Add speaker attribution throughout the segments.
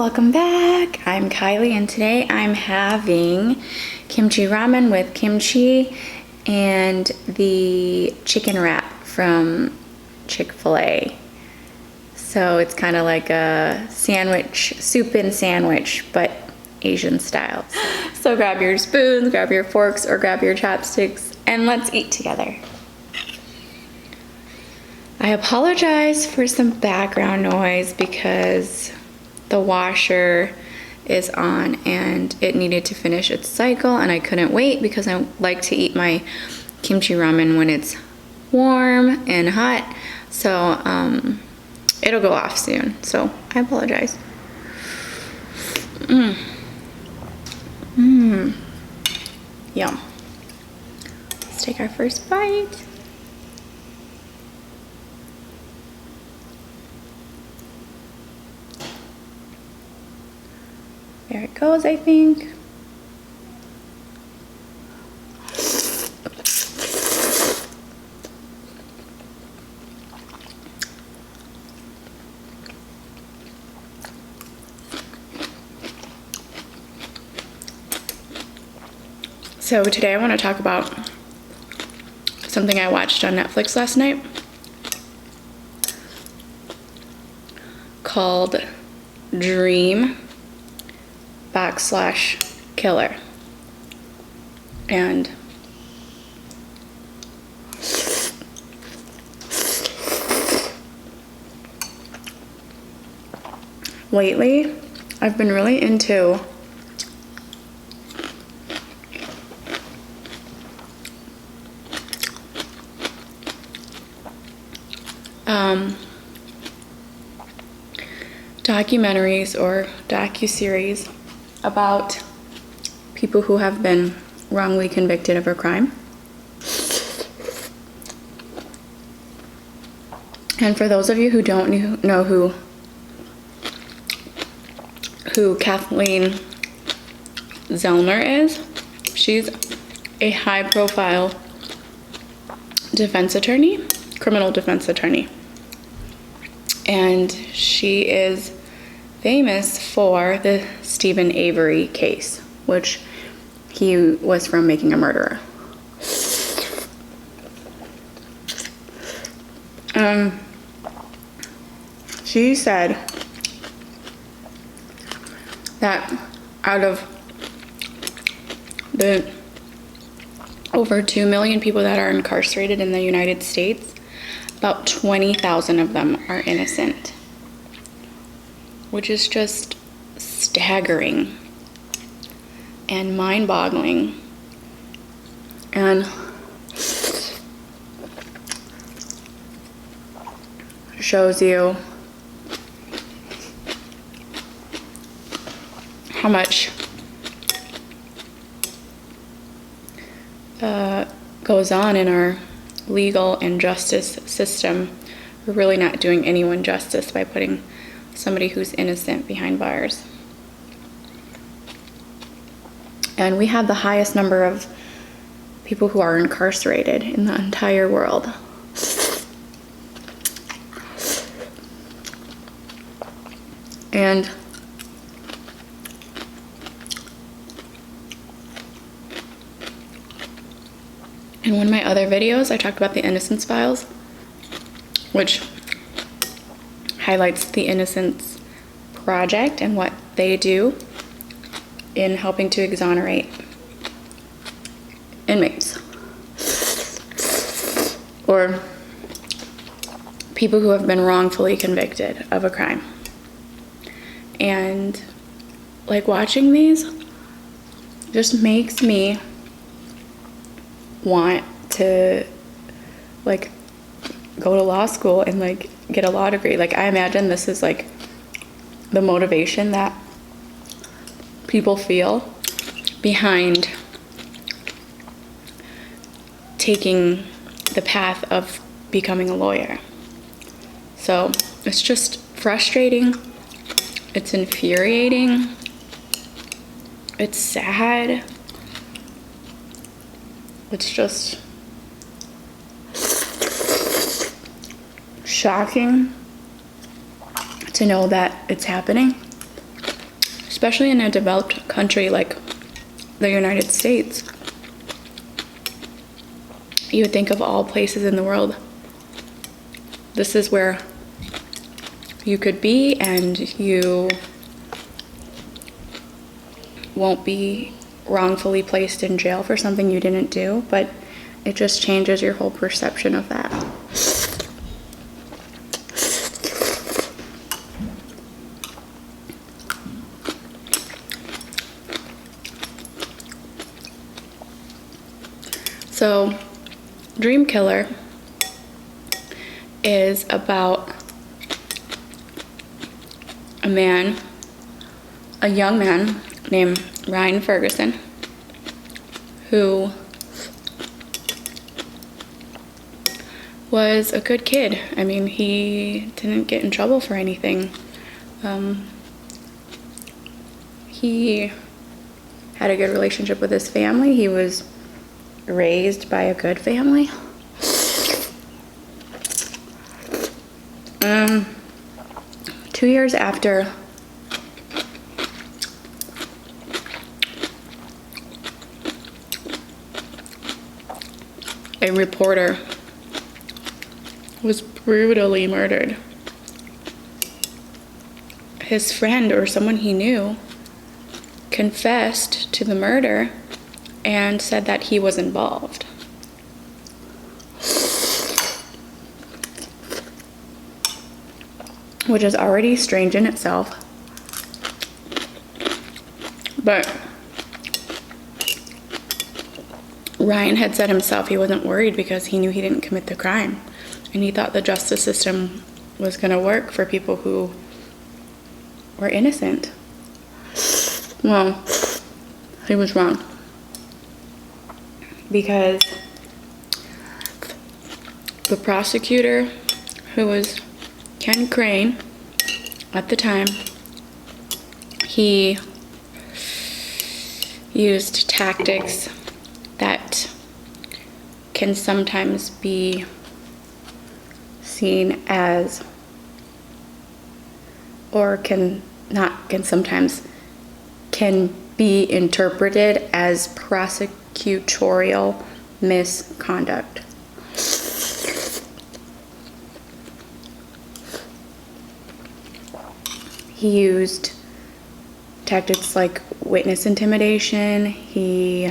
Speaker 1: welcome back. I'm Kylie and today I'm having kimchi ramen with kimchi and the chicken wrap from Chick-fil-A. So it's kind of like a sandwich, soup and sandwich, but Asian style. So grab your spoons, grab your forks, or grab your chopsticks and let's eat together. I apologize for some background noise because the washer is on and it needed to finish its cycle and I couldn't wait because I like to eat my kimchi ramen when it's warm and hot. So it'll go off soon. So I apologize. Yum. Let's take our first bite. There it goes, I think. So today I want to talk about something I watched on Netflix last night called Dream/Killer. And lately I've been really into documentaries or docuseries about people who have been wrongly convicted of a crime. And for those of you who don't know who Kathleen Zellner is, she's a high-profile defense attorney, criminal defense attorney. And she is famous for the Stephen Avery case, which he was from Making a Murderer. She said that out of the over 2 million people that are incarcerated in the United States, about 20,000 of them are innocent, which is just staggering and mind-boggling. And shows you how much goes on in our legal and justice system. We're really not doing anyone justice by putting somebody who's innocent behind bars. And we have the highest number of people who are incarcerated in the entire world. And in one of my other videos, I talked about the Innocence Files, which highlights the Innocence Project and what they do in helping to exonerate inmates or people who have been wrongfully convicted of a crime. And like watching these just makes me want to like go to law school and like get a law degree. Like I imagine this is like the motivation that people feel behind taking the path of becoming a lawyer. So it's just frustrating, it's infuriating, it's sad. It's just shocking to know that it's happening. especially in a developed country like the United States. You would think of all places in the world, this is where you could be, and you won't be wrongfully placed in jail for something you didn't do, but it just changes your whole perception of that. So, Dream Killer is about a young man named Ryan Ferguson, who was a good kid. I mean, he didn't get in trouble for anything. He had a good relationship with his family. He was raised by a good family. 2 years after a reporter was brutally murdered, his friend or someone he knew confessed to the murder and said that he was involved. Which is already strange in itself. But Ryan had said himself he wasn't worried because he knew he didn't commit the crime. And he thought the justice system was going to work for people who were innocent. Well, he was wrong. Because the prosecutor, who was Ken Crane at the time, he used tactics that can sometimes be seen as, or can be interpreted as prosecutorial misconduct. He used tactics like witness intimidation. He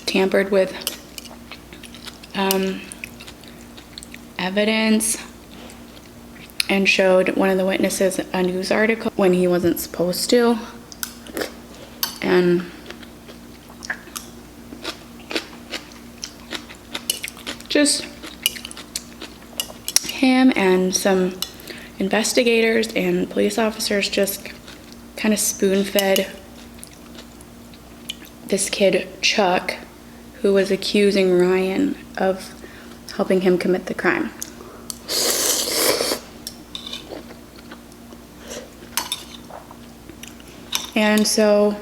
Speaker 1: tampered with evidence and showed one of the witnesses a news article when he wasn't supposed to. And just him and some investigators and police officers just kind of spoon-fed this kid, Chuck, who was accusing Ryan of helping him commit the crime. And so,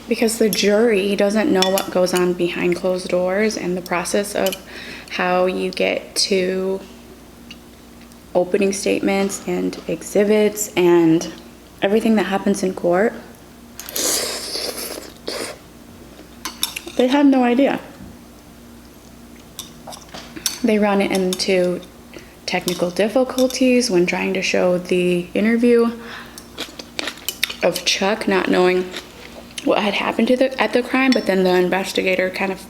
Speaker 1: because the jury doesn't know what goes on behind closed doors and the process of how you get to opening statements and exhibits and everything that happens in court, they have no idea. They run into technical difficulties when trying to show the interview of Chuck not knowing what had happened at the crime, but then the investigator kind of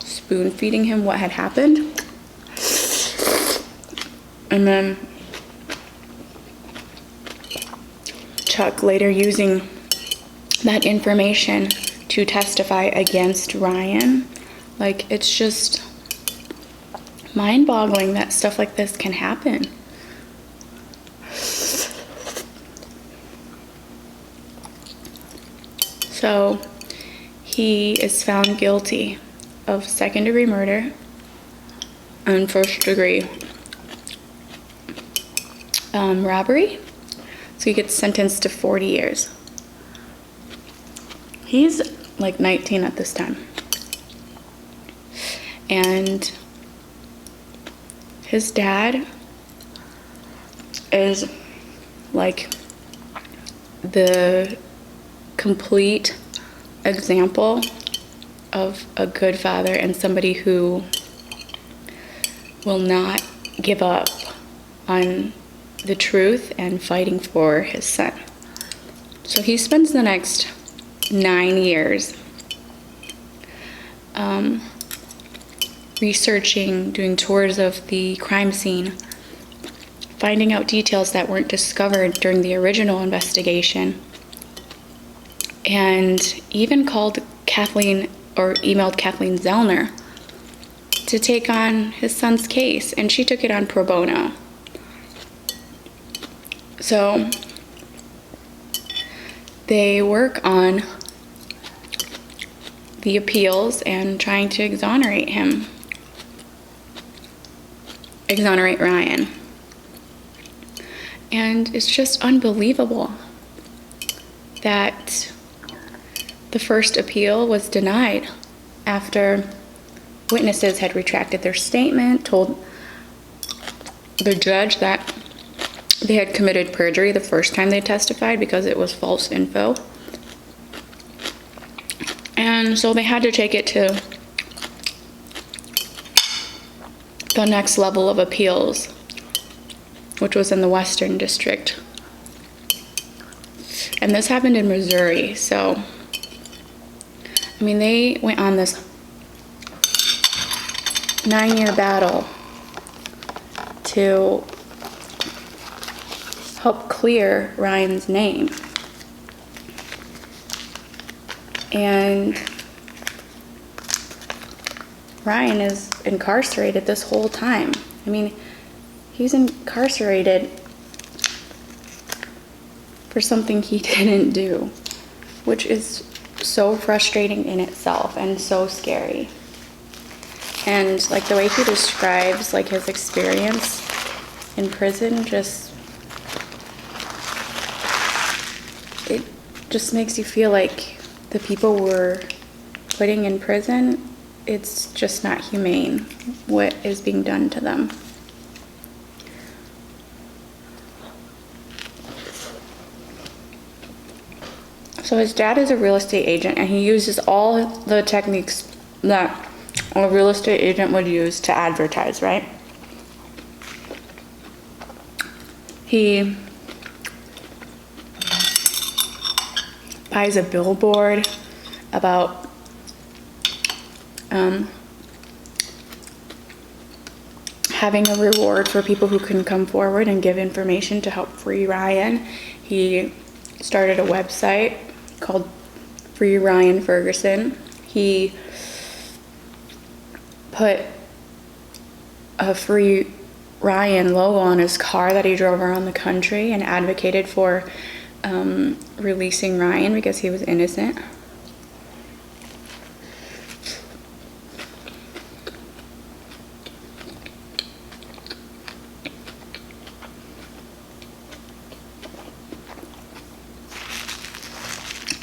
Speaker 1: spoon-feeding him what had happened. And then Chuck later using that information to testify against Ryan. Like, it's just mind-boggling that stuff like this can happen. So he is found guilty of second-degree murder and first-degree robbery. So he gets sentenced to 40 years. He's like 19 at this time. And his dad is like the complete example of a good father and somebody who will not give up on the truth and fighting for his son. So he spends the next 9 years researching, doing tours of the crime scene, finding out details that weren't discovered during the original investigation, and even called Kathleen, or emailed Kathleen Zellner to take on his son's case, and she took it on pro bono. So they work on the appeals and trying to exonerate Ryan. And it's just unbelievable that the first appeal was denied after witnesses had retracted their statement, told the judge that they had committed perjury the first time they testified because it was false info. And so they had to take it to the next level of appeals, which was in the Western District. And this happened in Missouri. So, I mean, they went on this 9-year battle to help clear Ryan's name. And Ryan is incarcerated this whole time. I mean, he's incarcerated for something he didn't do, which is so frustrating in itself and so scary. And like the way he describes like his experience in prison, it just makes you feel like the people we're putting in prison, it's just not humane what is being done to them. So his dad is a real estate agent, and he uses all the techniques that a real estate agent would use to advertise, right? He buys a billboard about having a reward for people who can come forward and give information to help free Ryan. He started a website called Free Ryan Ferguson. He put a Free Ryan logo on his car that he drove around the country and advocated for releasing Ryan because he was innocent.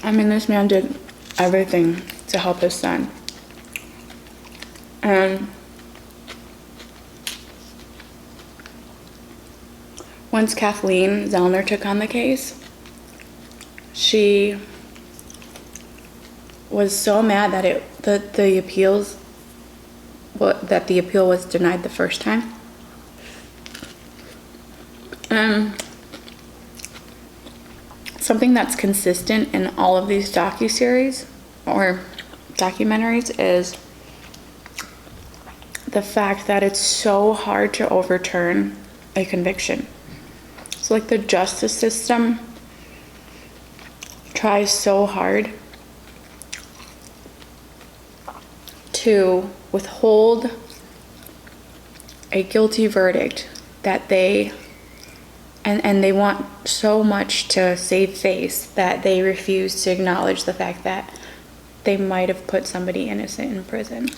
Speaker 1: I mean, this man did everything to help his son. And once Kathleen Zellner took on the case, she was so mad that the appeal was denied the first time. Something that's consistent in all of these docuseries or documentaries is the fact that it's so hard to overturn a conviction. So like the justice system tries so hard to withhold a guilty verdict that they want so much to save face that they refuse to acknowledge the fact that they might have put somebody innocent in prison.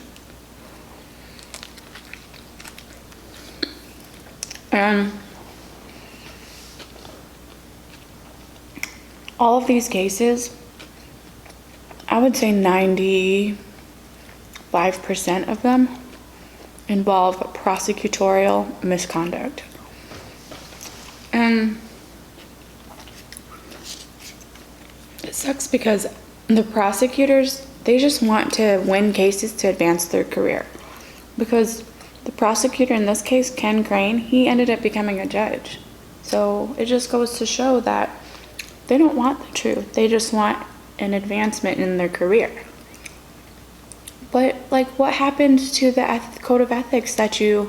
Speaker 1: All of these cases, I would say 95% of them involve prosecutorial misconduct. And And it sucks because the prosecutors, they just want to win cases to advance their career. Because the prosecutor in this case, Ken Crane, he ended up becoming a judge. So it just goes to show that they don't want the truth. They just want an advancement in their career. But, like, what happened to the code of ethics that the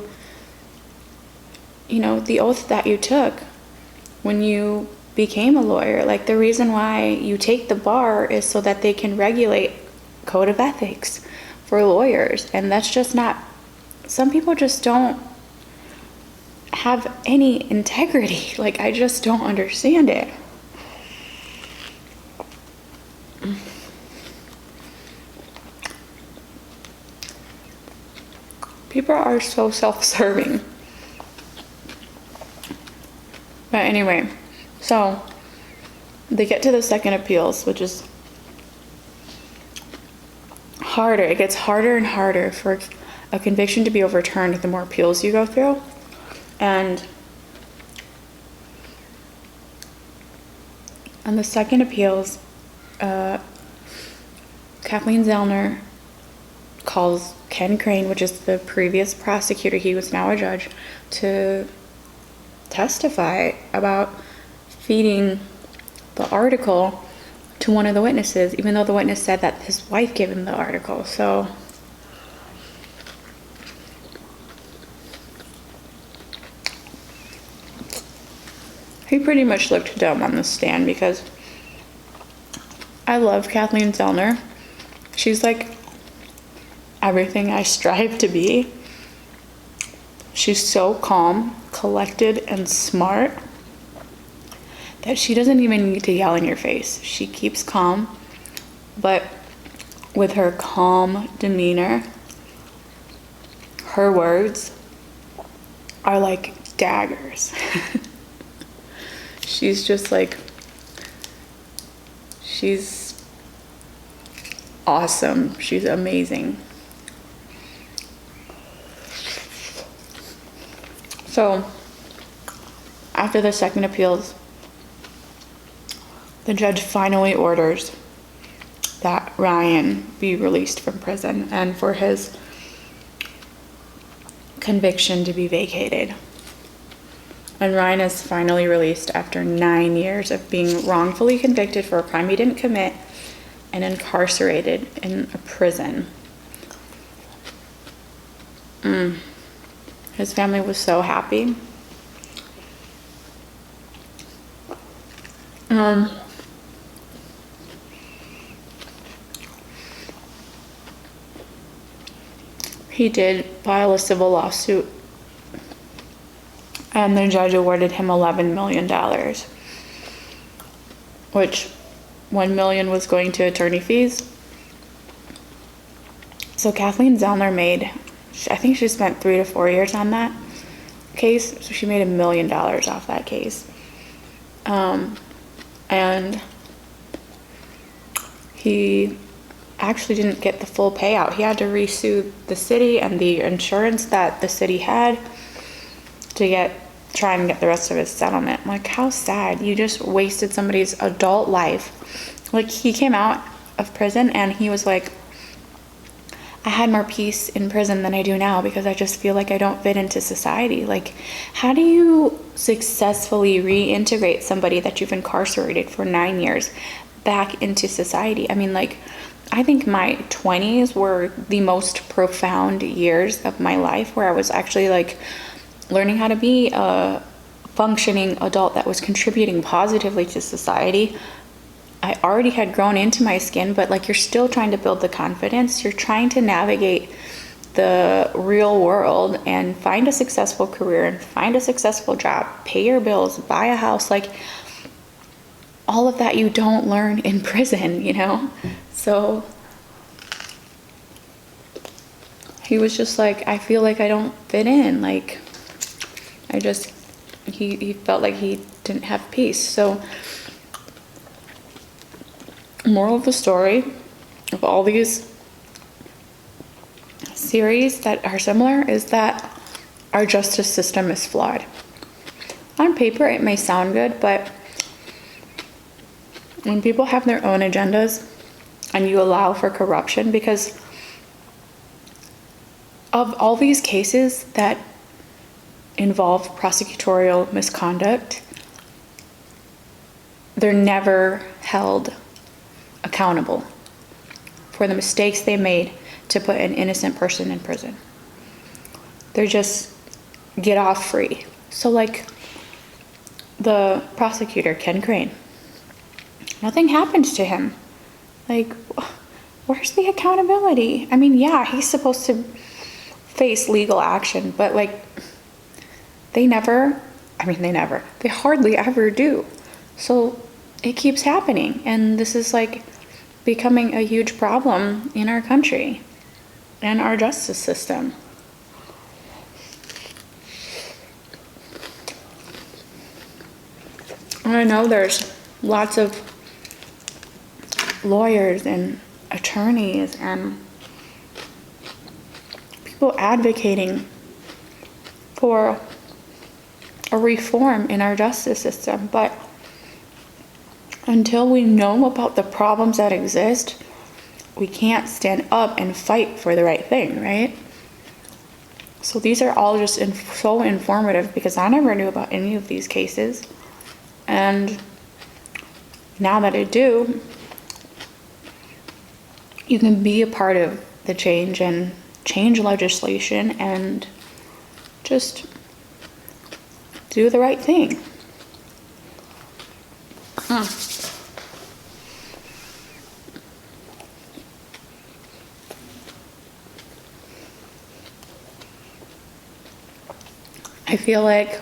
Speaker 1: oath that you took when you became a lawyer? Like, the reason why you take the bar is so that they can regulate code of ethics for lawyers. And that's just not, some people just don't have any integrity. Like, I just don't understand it. People are so self-serving. But anyway, so they get to the second appeals, which is harder. It gets harder and harder for a conviction to be overturned the more appeals you go through. And on the second appeals, Kathleen Zellner calls Ken Crane, which is the previous prosecutor, he was now a judge, to testify about feeding the article to one of the witnesses, even though the witness said that his wife gave him the article. So he pretty much looked dumb on the stand, because I love Kathleen Zellner. She's like everything I strive to be. She's so calm, collected, and smart that she doesn't even need to yell in your face. She keeps calm, but with her calm demeanor, her words are like daggers. She's just like, she's awesome. She's amazing. So, after the second appeals, the judge finally orders that Ryan be released from prison and for his conviction to be vacated. And Ryan is finally released after 9 years of being wrongfully convicted for a crime he didn't commit and incarcerated in a prison. His family was so happy. He did file a civil lawsuit, and the judge awarded him $11 million, which $1 million was going to attorney fees. So Kathleen Zellner made, I think she spent 3 to 4 years on that case, so she made $1 million off that case. And he actually didn't get the full payout. He had to resue the city and the insurance that the city had to try and get the rest of his settlement. Like, how sad. You just wasted somebody's adult life. Like, he came out of prison and he was like, I had more peace in prison than I do now because I just feel like I don't fit into society. Like, how do you successfully reintegrate somebody that you've incarcerated for 9 years back into society? I mean, like, I think my 20s were the most profound years of my life, where I was actually like learning how to be a functioning adult that was contributing positively to society. I already had grown into my skin, but like, you're still trying to build the confidence. You're trying to navigate the real world and find a successful career and find a successful job, pay your bills, buy a house. Like, all of that you don't learn in prison, you know? So he was just like, I feel like I don't fit in. Like, he felt like he didn't have peace. So, moral of the story of all these series that are similar is that our justice system is flawed. on paper it may sound good, but when people have their own agendas and you allow for corruption, because of all these cases that involve prosecutorial misconduct, they're never held accountable for the mistakes they made to put an innocent person in prison. They're just get off free. So like the prosecutor, Ken Crane, nothing happens to him. Like, where's the accountability? I mean, yeah, he's supposed to face legal action, but like they hardly ever do. So it keeps happening, and this is like becoming a huge problem in our country and our justice system. And I know there's lots of lawyers and attorneys and people advocating for a reform in our justice system, but until we know about the problems that exist, we can't stand up and fight for the right thing, right? So these are all just so informative, because I never knew about any of these cases. And now that I do, you can be a part of the change and change legislation and just do the right thing. I feel like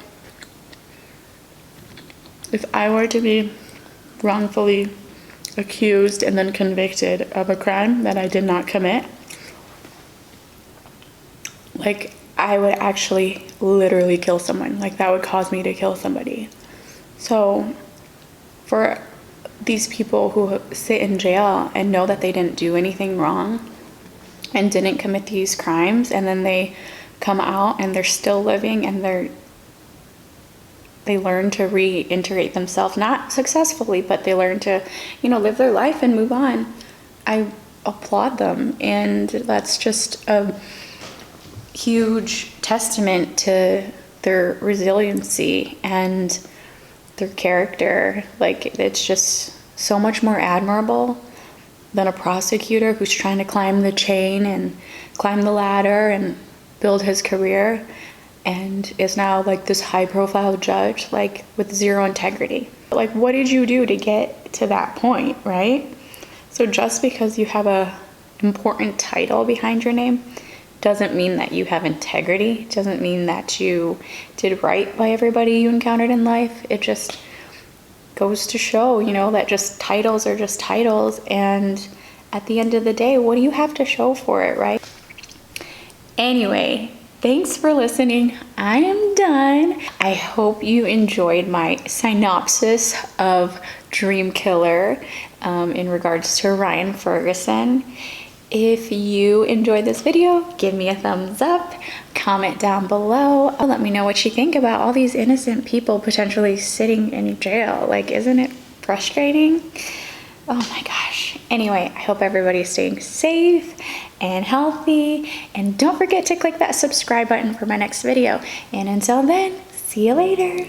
Speaker 1: if I were to be wrongfully accused and then convicted of a crime that I did not commit, like I would actually literally kill someone. Like that would cause me to kill somebody. So for these people who sit in jail and know that they didn't do anything wrong and didn't commit these crimes, and then they come out and they're still living and they learn to reintegrate themselves, not successfully, but they learn to, live their life and move on. I applaud them, and that's just a huge testament to their resiliency and their character. Like, it's just so much more admirable than a prosecutor who's trying to climb the chain and climb the ladder and build his career, and is now like this high profile judge, like with zero integrity. Like, what did you do to get to that point, right? So just because you have a important title behind your name doesn't mean that you have integrity, doesn't mean that you did right by everybody you encountered in life. It just goes to show, that just titles are just titles, and at the end of the day, what do you have to show for it, right? Anyway, thanks for listening. I am done. I hope you enjoyed my synopsis of Dream Killer in regards to Ryan Ferguson. If you enjoyed this video, give me a thumbs up, comment down below. Let me know what you think about all these innocent people potentially sitting in jail. Like, isn't it frustrating? Oh my gosh. Anyway, I hope everybody's staying safe and healthy, and don't forget to click that subscribe button for my next video. And until then, see you later.